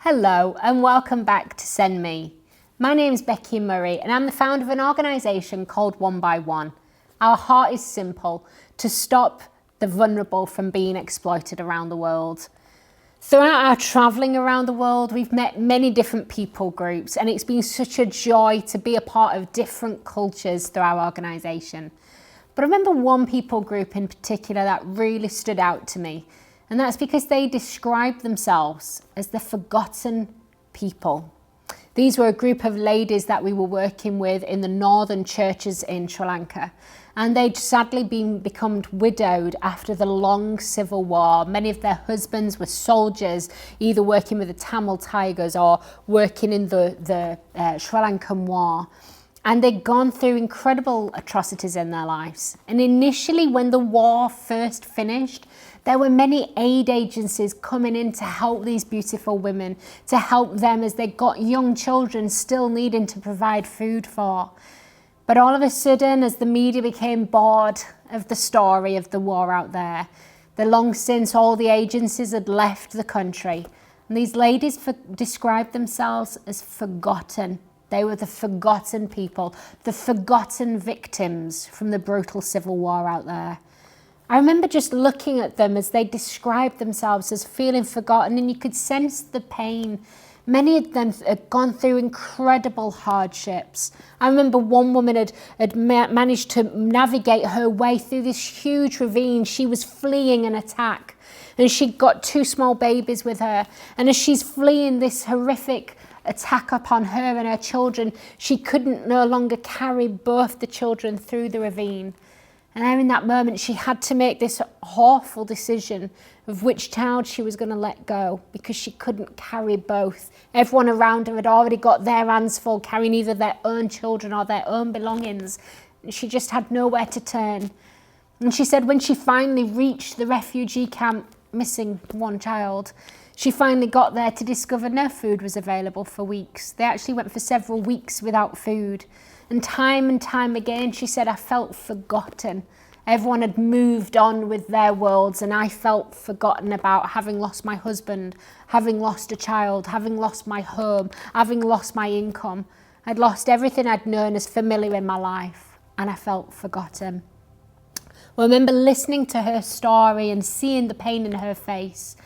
Hello and welcome back to Send Me. My name is Becky Murray and I'm the founder of an organisation called One by One. Our heart is simple: to stop the vulnerable from being exploited around the world. Throughout our travelling around the world, we've met many different people groups and it's been such a joy to be a part of different cultures through our organisation. But I remember one people group in particular that really stood out to me, and that's because they described themselves as the forgotten people. These were a group of ladies that we were working with in the northern churches in Sri Lanka, and they'd sadly become widowed after the long civil war. Many of their husbands were soldiers, either working with the Tamil Tigers or working in the Sri Lankan war. And they'd gone through incredible atrocities in their lives. And initially, when the war first finished, there were many aid agencies coming in to help these beautiful women, to help them as they got young children still needing to provide food for. But all of a sudden, as the media became bored of the story of the war out there, long since all the agencies had left the country, and these ladies described themselves as forgotten. They were the forgotten people, the forgotten victims from the brutal civil war out there. I remember just looking at them as they described themselves as feeling forgotten, and you could sense the pain. Many of them had gone through incredible hardships. I remember one woman had managed to navigate her way through this huge ravine. She was fleeing an attack, and she'd got two small babies with her. And as she's fleeing this horrific attack upon her and her children, she couldn't no longer carry both the children through the ravine. And then in that moment, she had to make this awful decision of which child she was going to let go, because she couldn't carry both. Everyone around her had already got their hands full, carrying either their own children or their own belongings. And she just had nowhere to turn. And she said when she finally reached the refugee camp, missing one child, she finally got there to discover no food was available for weeks. They actually went for several weeks without food. And time again, she said, I felt forgotten. Everyone had moved on with their worlds, and I felt forgotten about having lost my husband, having lost a child, having lost my home, having lost my income. I'd lost everything I'd known as familiar in my life, and I felt forgotten. Well, I remember listening to her story and seeing the pain in her face.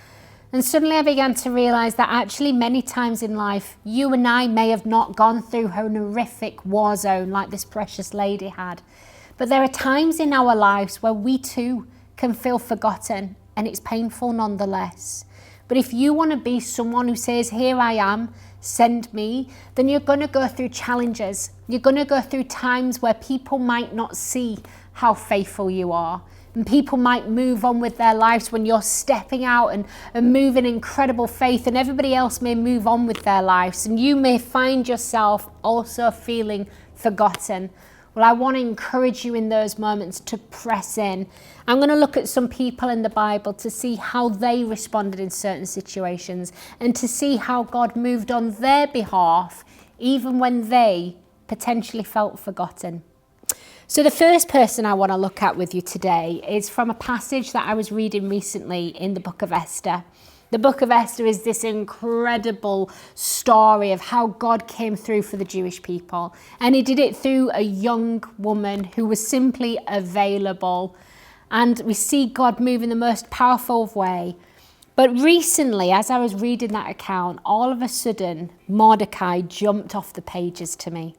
And suddenly I began to realise that actually many times in life, you and I may have not gone through an horrific war zone like this precious lady had. But there are times in our lives where we too can feel forgotten, and it's painful nonetheless. But if you want to be someone who says, here I am, send me, then you're going to go through challenges. You're going to go through times where people might not see how faithful you are. And people might move on with their lives when you're stepping out and moving incredible faith, and everybody else may move on with their lives, and you may find yourself also feeling forgotten. Well, I want to encourage you in those moments to press in. I'm going to look at some people in the Bible to see how they responded in certain situations, and to see how God moved on their behalf, even when they potentially felt forgotten. So the first person I want to look at with you today is from a passage that I was reading recently in the book of Esther. The book of Esther is this incredible story of how God came through for the Jewish people. And he did it through a young woman who was simply available. And we see God move in the most powerful way. But recently, as I was reading that account, all of a sudden, Mordecai jumped off the pages to me.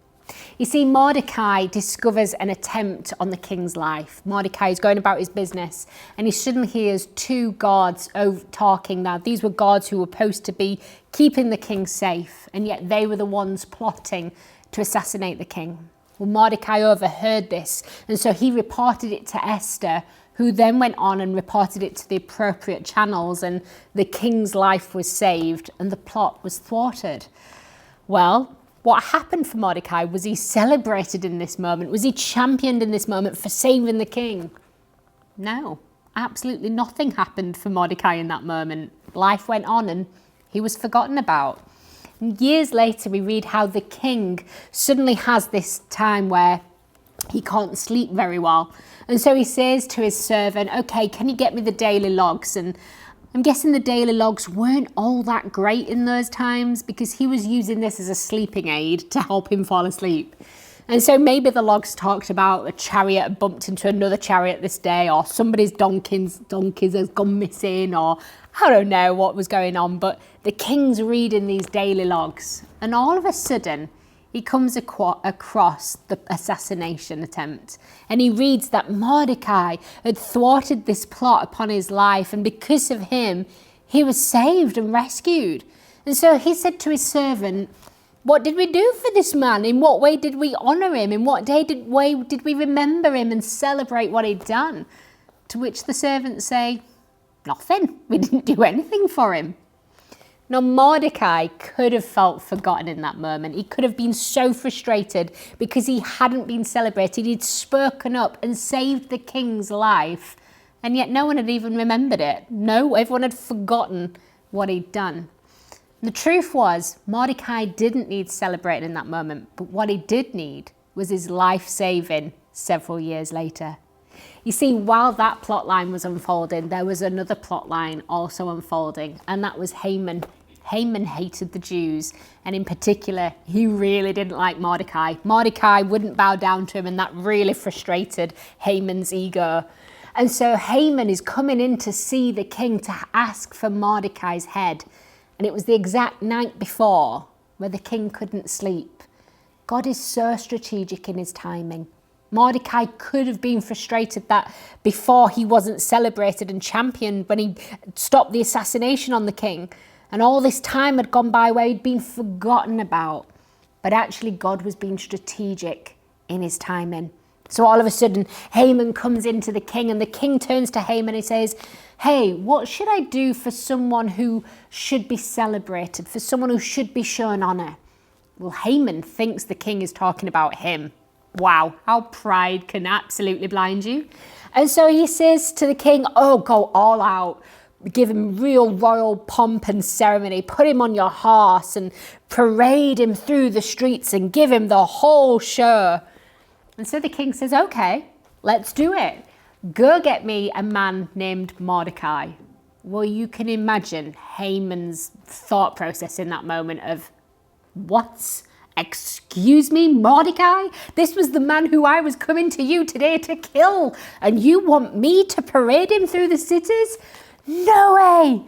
You see, Mordecai discovers an attempt on the king's life. Mordecai is going about his business, and he suddenly hears two guards talking. Now, these were guards who were supposed to be keeping the king safe, and yet they were the ones plotting to assassinate the king. Well, Mordecai overheard this, and so he reported it to Esther, who then went on and reported it to the appropriate channels, and the king's life was saved, and the plot was thwarted. Well, what happened for Mordecai? Was he celebrated in this moment? Was he championed in this moment for saving the king? No, absolutely nothing happened for Mordecai in that moment. Life went on and he was forgotten about. And years later, we read how the king suddenly has this time where he can't sleep very well. And so he says to his servant, okay, can you get me the daily logs? And I'm guessing the daily logs weren't all that great in those times because he was using this as a sleeping aid to help him fall asleep. And so maybe the logs talked about a chariot bumped into another chariot this day, or somebody's donkeys has gone missing, or I don't know what was going on. But the king's reading these daily logs, and all of a sudden he comes across the assassination attempt, and he reads that Mordecai had thwarted this plot upon his life, and because of him he was saved and rescued. And so he said to his servant, "What did we do for this man? In what way did we honour him? In what way did we remember him and celebrate what he'd done?" To which the servants say, "Nothing. We didn't do anything for him." Now, Mordecai could have felt forgotten in that moment. He could have been so frustrated because he hadn't been celebrated. He'd spoken up and saved the king's life, and yet no one had even remembered it. No, everyone had forgotten what he'd done. The truth was, Mordecai didn't need celebrating in that moment, but what he did need was his life saving several years later. You see, while that plot line was unfolding, there was another plot line also unfolding, and that was Haman. Haman hated the Jews, and in particular, he really didn't like Mordecai. Mordecai wouldn't bow down to him, and that really frustrated Haman's ego. And so Haman is coming in to see the king to ask for Mordecai's head. And it was the exact night before where the king couldn't sleep. God is so strategic in his timing. Mordecai could have been frustrated that before he wasn't celebrated and championed when he stopped the assassination on the king. And all this time had gone by where he'd been forgotten about. But actually God was being strategic in his timing. So all of a sudden, Haman comes into the king, and the king turns to Haman and he says, "Hey, what should I do for someone who should be celebrated, for someone who should be shown honour?" Well, Haman thinks the king is talking about him. Wow, how pride can absolutely blind you. And so he says to the king, "Oh, go all out. Give him real royal pomp and ceremony. Put him on your horse and parade him through the streets and give him the whole show." And so the king says, "Okay, let's do it. Go get me a man named Mordecai." Well, you can imagine Haman's thought process in that moment of, "What? Excuse me, Mordecai? This was the man who I was coming to you today to kill, and you want me to parade him through the cities? No way!"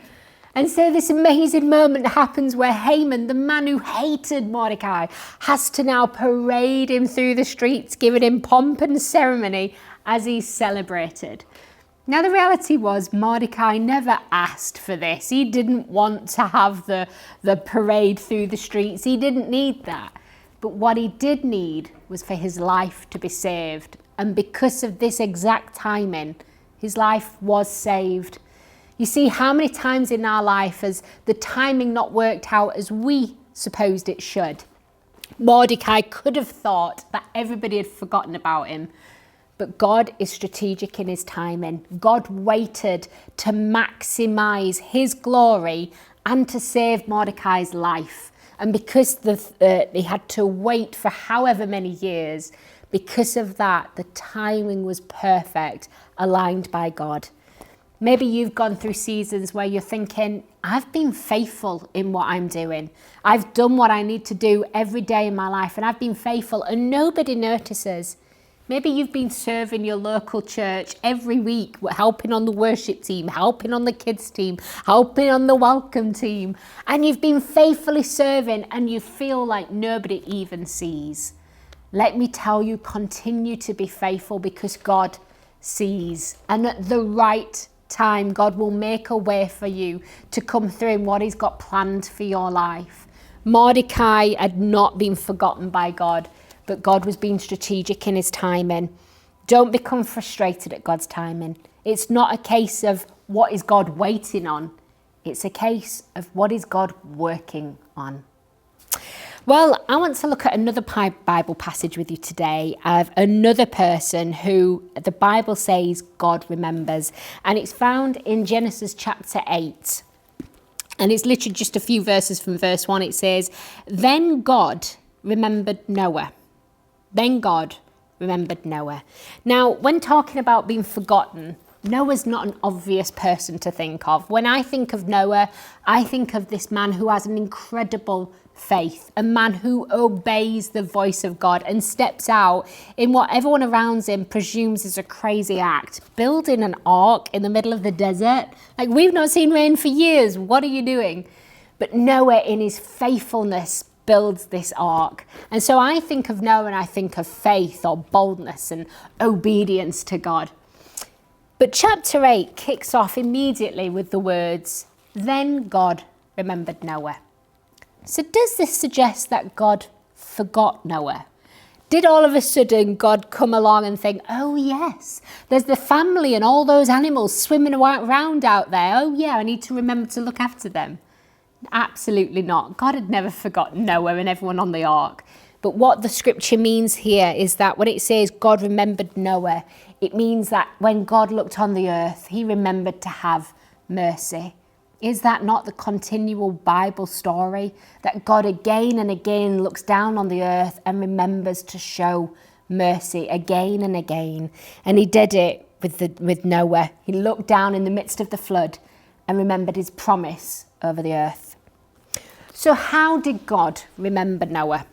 And so this amazing moment happens where Haman, the man who hated Mordecai, has to now parade him through the streets, giving him pomp and ceremony as he's celebrated. Now, the reality was Mordecai never asked for this. He didn't want to have the parade through the streets. He didn't need that. But what he did need was for his life to be saved. And because of this exact timing, his life was saved. You see, how many times in our life has the timing not worked out as we supposed it should? Mordecai could have thought that everybody had forgotten about him, but God is strategic in his timing. God waited to maximize his glory and to save Mordecai's life. And because they had to wait for however many years, because of that, the timing was perfect, aligned by God. Maybe you've gone through seasons where you're thinking, "I've been faithful in what I'm doing. I've done what I need to do every day in my life, and I've been faithful," and nobody notices. Maybe you've been serving your local church every week, helping on the worship team, helping on the kids team, helping on the welcome team, and you've been faithfully serving and you feel like nobody even sees. Let me tell you, continue to be faithful because God sees, and at the right time, God will make a way for you to come through in what he's got planned for your life. Mordecai had not been forgotten by God, but God was being strategic in his timing. Don't become frustrated at God's timing. It's not a case of what is God waiting on. It's a case of what is God working on. Well, I want to look at another Bible passage with you today of another person who the Bible says God remembers. And it's found in Genesis chapter 8. And it's literally just a few verses from verse 1. It says, "Then God remembered Noah." Then God remembered Noah. Now, when talking about being forgotten, Noah's not an obvious person to think of. When I think of Noah, I think of this man who has an incredible faith, a man who obeys the voice of God and steps out in what everyone around him presumes is a crazy act. Building an ark in the middle of the desert? Like, we've not seen rain for years. What are you doing? But Noah, in his faithfulness, builds this ark. And so I think of Noah and I think of faith or boldness and obedience to God. But chapter 8 kicks off immediately with the words, "Then God remembered Noah." So does this suggest that God forgot Noah? Did all of a sudden God come along and think, oh yes, there's the family and all those animals swimming around out there. Oh yeah, I need to remember to look after them. Absolutely not. God had never forgotten Noah and everyone on the ark. But what the scripture means here is that when it says God remembered Noah, it means that when God looked on the earth, he remembered to have mercy. Is that not the continual Bible story? That God again and again looks down on the earth and remembers to show mercy again and again. And he did it with Noah. He looked down in the midst of the flood and remembered his promise over the earth. So how did God remember Noah?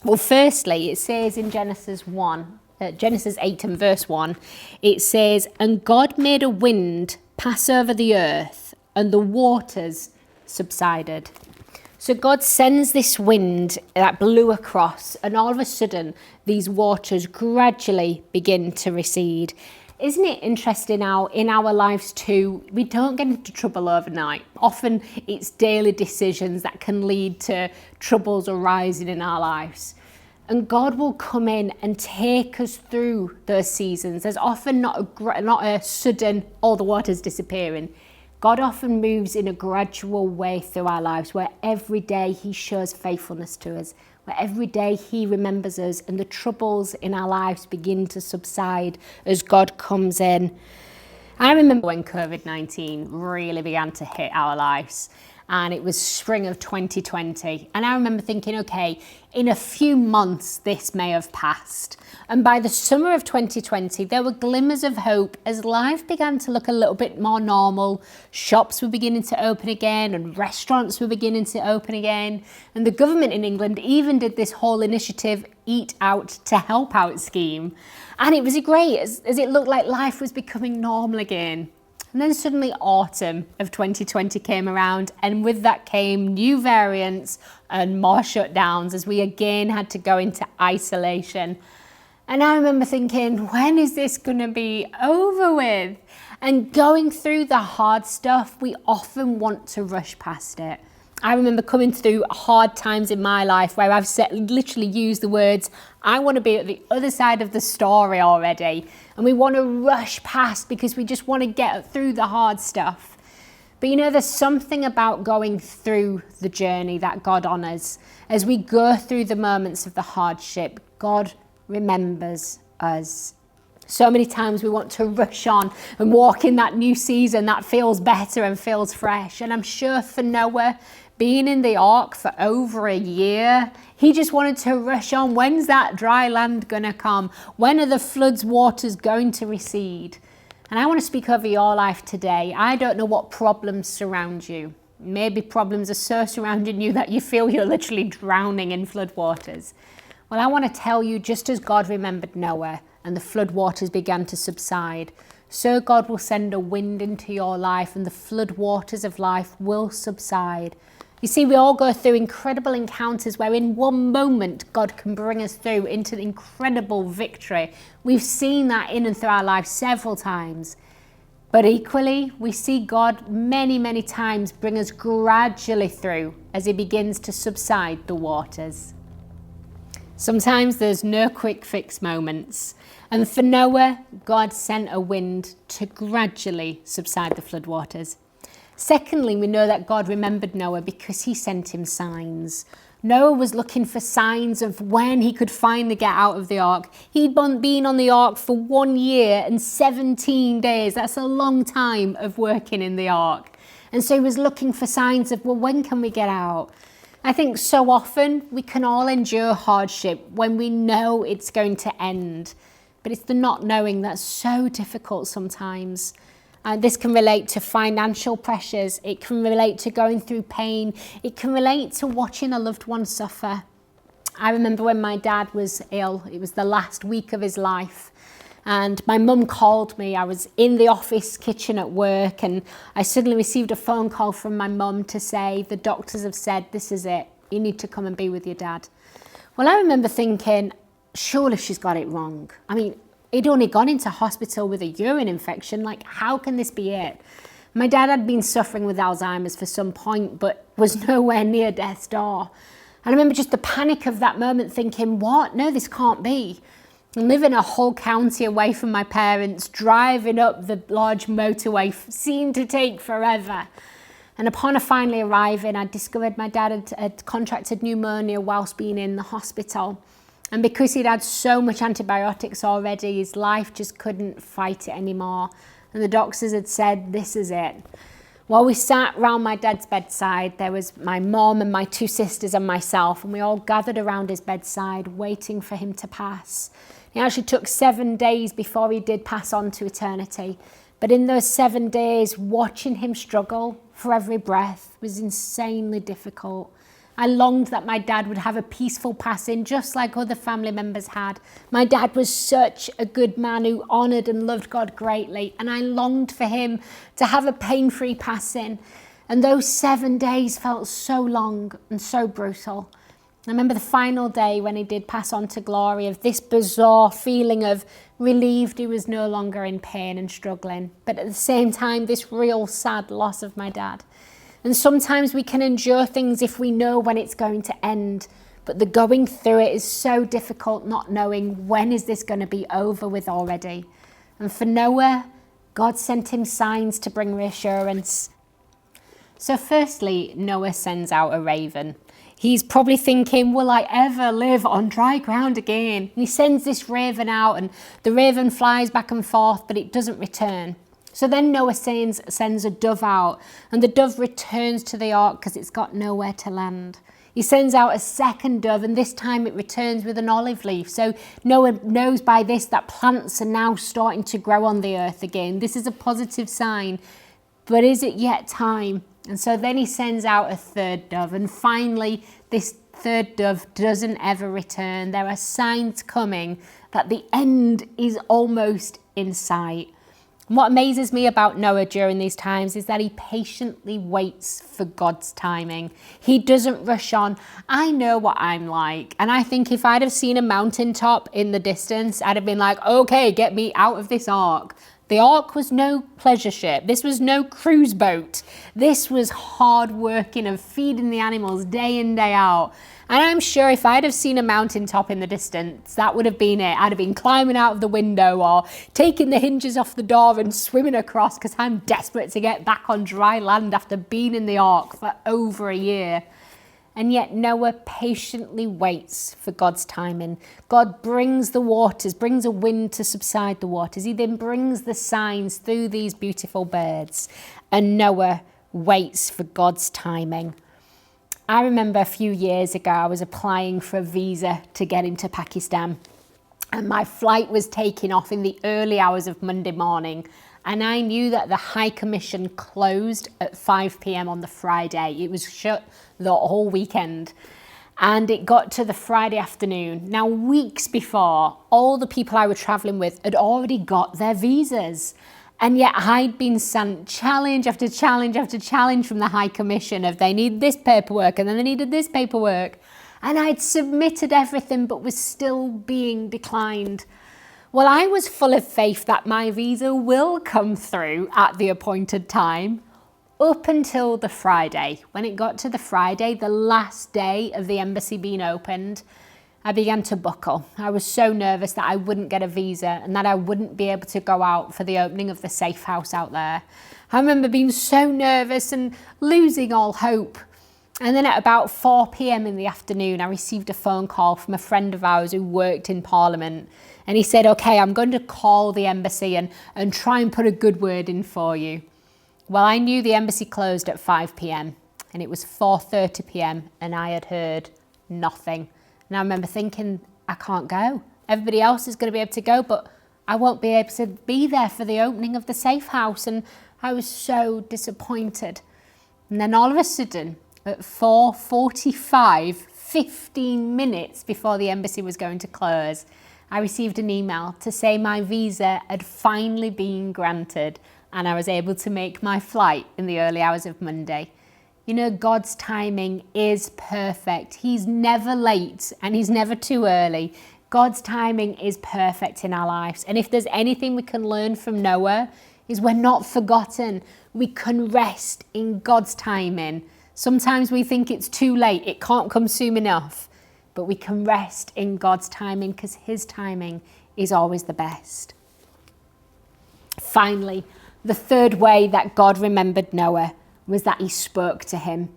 Well, firstly, it says in Genesis 8 and verse 1, it says, "And God made a wind pass over the earth, and the waters subsided." So God sends this wind that blew across, and all of a sudden, these waters gradually begin to recede. Isn't it interesting how in our lives too, we don't get into trouble overnight. Often it's daily decisions that can lead to troubles arising in our lives. And God will come in and take us through those seasons. There's often not a sudden, all the water's disappearing. God often moves in a gradual way through our lives where every day he shows faithfulness to us, where every day he remembers us and the troubles in our lives begin to subside as God comes in. I remember when COVID-19 really began to hit our lives, and it was spring of 2020. And I remember thinking, okay, in a few months, this may have passed. And by the summer of 2020, there were glimmers of hope as life began to look a little bit more normal. Shops were beginning to open again and restaurants were beginning to open again. And the government in England even did this whole initiative, Eat Out to Help Out scheme. And it was great as it looked like life was becoming normal again. And then suddenly autumn of 2020 came around, and with that came new variants and more shutdowns as we again had to go into isolation. And I remember thinking, when is this going to be over with? And going through the hard stuff, we often want to rush past it. I remember coming through hard times in my life where I've literally used the words, I want to be at the other side of the story already. And we want to rush past because we just want to get through the hard stuff. But you know, there's something about going through the journey that God honours. As we go through the moments of the hardship, God remembers us. So many times we want to rush on and walk in that new season that feels better and feels fresh. And I'm sure for Noah, being in the ark for over a year, he just wanted to rush on. When's that dry land going to come? When are the flood's waters going to recede? And I want to speak over your life today. I don't know what problems surround you. Maybe problems are so surrounding you that you feel you're literally drowning in flood waters. Well, I want to tell you, just as God remembered Noah and the flood waters began to subside, so God will send a wind into your life and the flood waters of life will subside. You see, we all go through incredible encounters where in one moment God can bring us through into incredible victory. We've seen that in and through our lives several times. But equally, we see God many, many times bring us gradually through as he begins to subside the waters. Sometimes there's no quick fix moments. And for Noah, God sent a wind to gradually subside the floodwaters. Secondly, we know that God remembered Noah because he sent him signs. Noah was looking for signs of when he could finally get out of the ark. He'd been on the ark for 1 year and 17 days. That's a long time of working in the ark. And so he was looking for signs of, well, when can we get out? I think so often we can all endure hardship when we know it's going to end. But it's the not knowing that's so difficult sometimes. This can relate to financial pressures. It can relate to going through pain. It can relate to watching a loved one suffer. I remember when my dad was ill, it was the last week of his life. And my mum called me. I was in the office kitchen at work, and I suddenly received a phone call from my mum to say, the doctors have said, this is it. You need to come and be with your dad. Well, I remember thinking, surely she's got it wrong. I mean, he'd only gone into hospital with a urine infection. Like, how can this be it? My dad had been suffering with Alzheimer's for some point, but was nowhere near death's door. I remember just the panic of that moment thinking, what? No, this can't be. And living a whole county away from my parents, driving up the large motorway seemed to take forever. And upon finally arriving, I discovered my dad had contracted pneumonia whilst being in the hospital. And because he'd had so much antibiotics already, his life just couldn't fight it anymore. And the doctors had said, this is it. While we sat round my dad's bedside, there was my mom and my two sisters and myself, and we all gathered around his bedside waiting for him to pass. It actually took 7 days before he did pass on to eternity. But in those 7 days, watching him struggle for every breath was insanely difficult. I longed that my dad would have a peaceful passing, just like other family members had. My dad was such a good man who honoured and loved God greatly, and I longed for him to have a pain-free passing. And those 7 days felt so long and so brutal. I remember the final day when he did pass on to glory, of this bizarre feeling of relieved he was no longer in pain and struggling, but at the same time, this real sad loss of my dad. And sometimes we can endure things if we know when it's going to end, but the going through it is so difficult, not knowing when is this going to be over with already. And for Noah, God sent him signs to bring reassurance. So firstly, Noah sends out a raven. He's probably thinking, will I ever live on dry ground again? And he sends this raven out, and the raven flies back and forth, but it doesn't return. So then Noah sends a dove out, and the dove returns to the ark because it's got nowhere to land. He sends out a second dove, and this time it returns with an olive leaf. So Noah knows by this that plants are now starting to grow on the earth again. This is a positive sign, but is it yet time? And so then he sends out a third dove, and finally this third dove doesn't ever return. There are signs coming that the end is almost in sight. And what amazes me about Noah during these times is that he patiently waits for God's timing. He doesn't rush on. I know what I'm like. And I think if I'd have seen a mountaintop in the distance, I'd have been like, okay, get me out of this ark. The ark was no pleasure ship. This was no cruise boat. This was hard working and feeding the animals day in, day out. And I'm sure if I'd have seen a mountaintop in the distance, that would have been it. I'd have been climbing out of the window or taking the hinges off the door and swimming across because I'm desperate to get back on dry land after being in the ark for over a year. And yet Noah patiently waits for God's timing. God brings the waters, brings a wind to subside the waters. He then brings the signs through these beautiful birds. And Noah waits for God's timing. I remember a few years ago, I was applying for a visa to get into Pakistan. And my flight was taking off in the early hours of Monday morning. And I knew that the High Commission closed at 5 p.m. on the Friday. It was shut the whole weekend. And it got to the Friday afternoon. Now, weeks before, all the people I was traveling with had already got their visas. And yet I'd been sent challenge after challenge after challenge from the High Commission of they need this paperwork and then they needed this paperwork. And I'd submitted everything but was still being declined. Well, I was full of faith that my visa will come through at the appointed time, up until the Friday. When it got to the Friday, the last day of the embassy being opened, I began to buckle. I was so nervous that I wouldn't get a visa and that I wouldn't be able to go out for the opening of the safe house out there. I remember being so nervous and losing all hope. And then at about 4 p.m. in the afternoon, I received a phone call from a friend of ours who worked in Parliament. And he said, okay, I'm going to call the embassy and try and put a good word in for you. Well, I knew the embassy closed at 5 p.m. and it was 4:30 p.m. and I had heard nothing. And I remember thinking, I can't go. everybody else is going to be able to go, but I won't be able to be there for the opening of the safe house. And I was so disappointed. And then all of a sudden, at 4:45, 15 minutes before the embassy was going to close, I received an email to say my visa had finally been granted and I was able to make my flight in the early hours of Monday. You know, God's timing is perfect. He's never late and he's never too early. God's timing is perfect in our lives. And if there's anything we can learn from Noah, is we're not forgotten. We can rest in God's timing. Sometimes we think it's too late, it can't come soon enough, but we can rest in God's timing because his timing is always the best. Finally, the third way that God remembered Noah was that he spoke to him.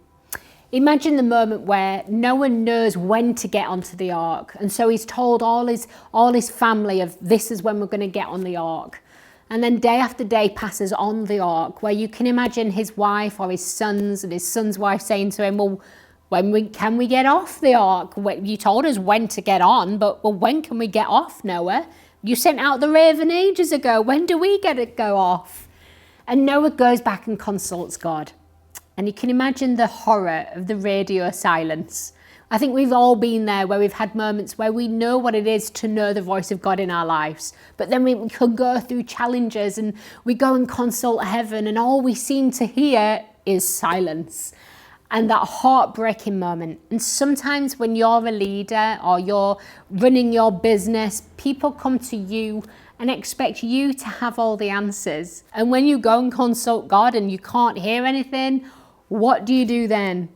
Imagine the moment where Noah knows when to get onto the ark. And so he's told all his family of this is when we're going to get on the ark. And then day after day passes on the ark, where you can imagine his wife or his sons and his son's wife saying to him, well, can we get off the ark? You told us when to get on, but when can we get off, Noah? You sent out the raven ages ago. When do we get to go off? And Noah goes back and consults God. And you can imagine the horror of the radio silence. I think we've all been there where we've had moments where we know what it is to know the voice of God in our lives. But then we could go through challenges and we go and consult heaven and all we seem to hear is silence. And that heartbreaking moment. And sometimes when you're a leader or you're running your business, people come to you and expect you to have all the answers. And when you go and consult God and you can't hear anything, what do you do then?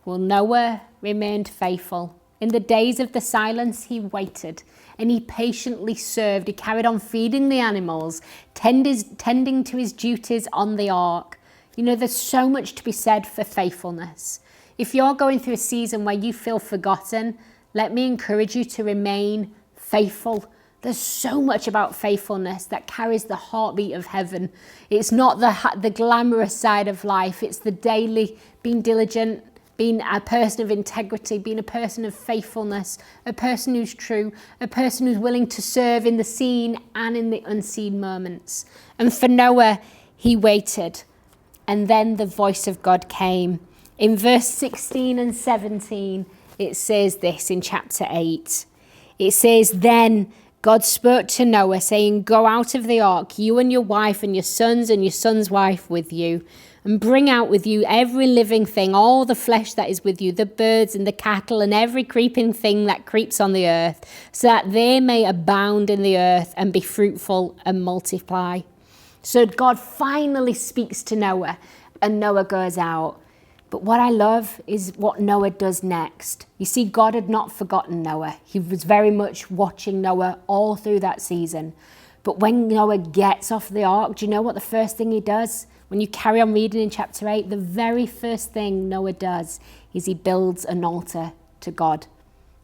Well, Noah remained faithful. In the days of the silence, he waited and he patiently served. He carried on feeding the animals, tending to his duties on the ark. You know, there's so much to be said for faithfulness. If you're going through a season where you feel forgotten, let me encourage you to remain faithful. There's so much about faithfulness that carries the heartbeat of heaven. It's not the glamorous side of life. It's the daily being diligent, being a person of integrity, being a person of faithfulness, a person who's true, a person who's willing to serve in the seen and in the unseen moments. And for Noah, he waited. And then the voice of God came. In verse 16 and 17, it says this in chapter 8. It says, then God spoke to Noah, saying, go out of the ark, you and your wife and your son's wife with you, and bring out with you every living thing, all the flesh that is with you, the birds and the cattle and every creeping thing that creeps on the earth, so that they may abound in the earth and be fruitful and multiply. So God finally speaks to Noah and Noah goes out. But what I love is what Noah does next. You see, God had not forgotten Noah. He was very much watching Noah all through that season. But when Noah gets off the ark, do you know what the first thing he does? When you carry on reading in chapter 8, the very first thing Noah does is he builds an altar to God.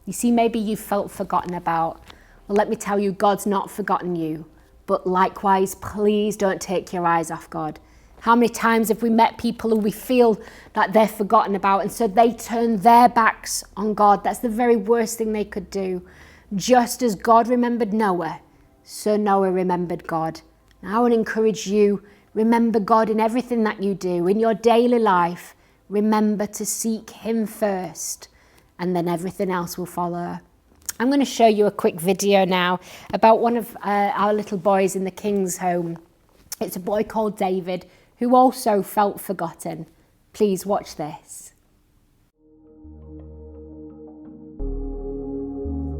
You see, maybe you felt forgotten about. Well, let me tell you, God's not forgotten you. But likewise, please don't take your eyes off God. How many times have we met people who we feel that they're forgotten about and so they turn their backs on God? That's the very worst thing they could do. Just as God remembered Noah, so Noah remembered God. Now I want to encourage you, remember God in everything that you do. In your daily life, remember to seek him first and then everything else will follow. I'm going to show you a quick video now about one of our little boys in the King's home. It's a boy called David who also felt forgotten. Please watch this.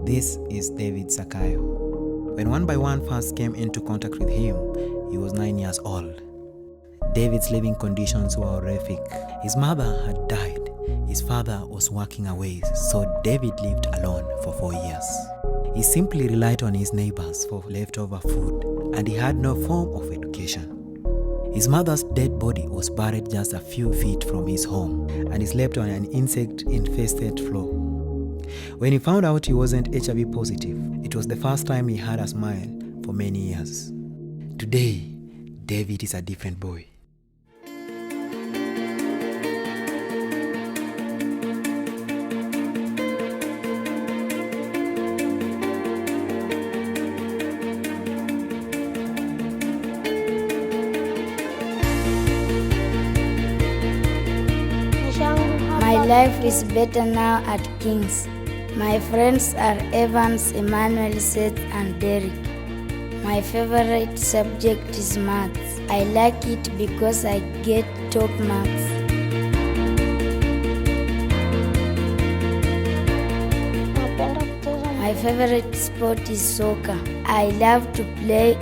This is David Sakayo. When One by One first came into contact with him, he was 9 years old. David's living conditions were horrific. His mother had died. His father was working away, so David lived alone for 4 years. He simply relied on his neighbors for leftover food, and he had no form of education. His mother's dead body was buried just a few feet from his home, and he slept on an insect-infested floor. When he found out he wasn't HIV positive, it was the first time he had a smile for many years. Today, David is a different boy. life is better now at King's. My friends are Evans, Emmanuel, Seth, and Derek. My favorite subject is maths. I like it because I get top marks. My favorite sport is soccer. I love to play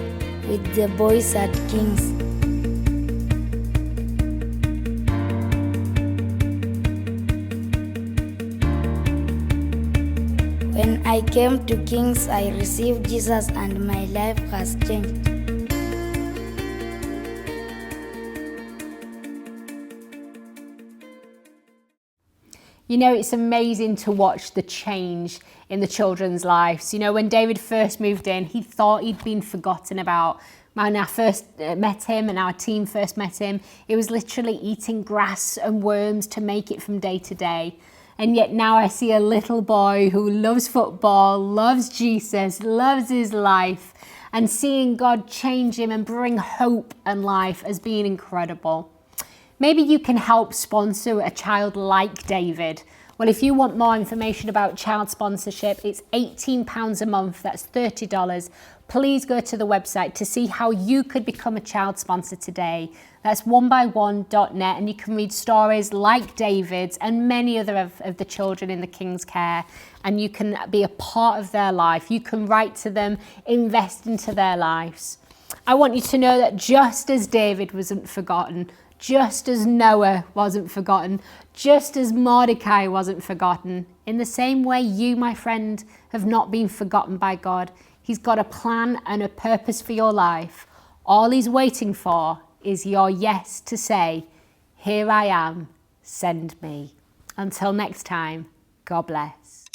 with the boys at King's. When I came to King's, I received Jesus and my life has changed. You know, it's amazing to watch the change in the children's lives. You know, when David first moved in, he thought he'd been forgotten about. When I first met him and our team first met him, it was literally eating grass and worms to make it from day to day. And yet now I see a little boy who loves football, loves Jesus, loves his life, and seeing God change him and bring hope and life has been incredible. Maybe you can help sponsor a child like David. Well, if you want more information about child sponsorship, it's £18 a month, that's $30. Please go to the website to see how you could become a child sponsor today. That's onebyone.net, and you can read stories like David's and many other of the children in the King's Care, and you can be a part of their life. You can write to them, invest into their lives. I want you to know that just as David wasn't forgotten, just as Noah wasn't forgotten, just as Mordecai wasn't forgotten, in the same way you, my friend, have not been forgotten by God. He's got a plan and a purpose for your life. All he's waiting for is your yes to say, "Here I am, send me." Until next time, God bless.